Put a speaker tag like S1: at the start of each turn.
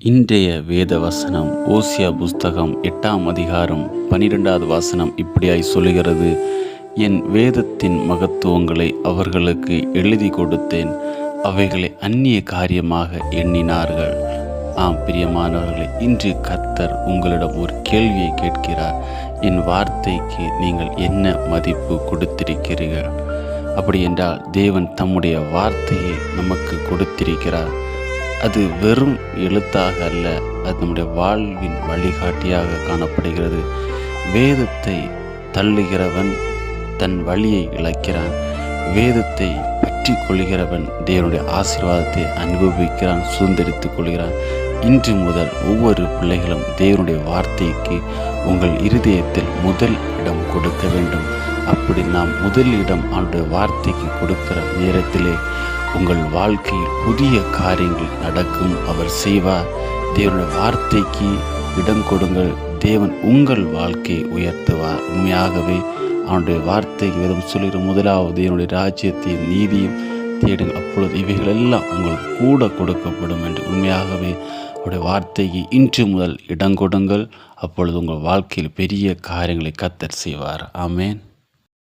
S1: இன்றைய வேத வசனம் ஓசியா புஸ்தகம் 8ஆம் அதிகாரம் 12வது வசனம் இப்படியாய் சொல்லுகிறது. என் வேதத்தின் மகத்துவங்களை அவர்களுக்கு எழுதி கொடுத்தேன், அவைகளை அந்நிய காரியமாக எண்ணினார்கள். ஆம் பிரியமானவர்களே, இன்று கர்த்தர் உங்களிடம் ஒரு கேள்வியை கேட்கிறார். என் வார்த்தைக்கு நீங்கள் என்ன மதிப்பு கொடுத்திருக்கிறீர்கள்? அப்படி என்றால் தேவன் தம்முடைய வார்த்தையை நமக்கு கொடுத்திருக்கிறார். அது வெறும் எழுத்தாக அல்ல, அது நம்முடைய வாழ்வின் வழிகாட்டியாக காணப்படுகிறது. வேதத்தை தள்ளுகிறவன் தன் வழியை இழக்கிறான். வேதத்தை பற்றி கொள்கிறவன் தேவனுடைய ஆசீர்வாதத்தை அனுபவிக்கிறான், சுதந்திரித்துக் கொள்கிறான். இன்று முதல் ஒவ்வொரு பிள்ளைகளும் தேவனுடைய வார்த்தைக்கு உங்கள் இருதயத்தில் முதல் இடம் கொடுக்க வேண்டும். அப்படி நாம் முதல் இடம் அவனுடைய வார்த்தைக்கு கொடுக்கிற நேரத்திலே உங்கள் வாழ்க்கையில் புதிய காரியங்கள் நடக்கும், அவர் செய்வார். தேவனுடைய வார்த்தைக்கு இடம் கொடுங்கள், தேவன் உங்கள் வாழ்க்கையை உயர்த்துவார். உண்மையாகவே அவனுடைய வார்த்தைக்கு வேதம் சொல்லுகிற முதலாவது தேவனுடைய ராஜ்யத்தையும் நீதியும் தேடுங்கள், அப்பொழுது இவைகளெல்லாம் உங்களுக்கு கூட கொடுக்கப்படும் என்று. உண்மையாகவே அவருடைய வார்த்தைக்கு இன்று முதல் இடம் கொடுங்கள், அப்பொழுது உங்கள் வாழ்க்கையில் பெரிய காரியங்களை கர்த்தர் செய்வார். ஆமென்.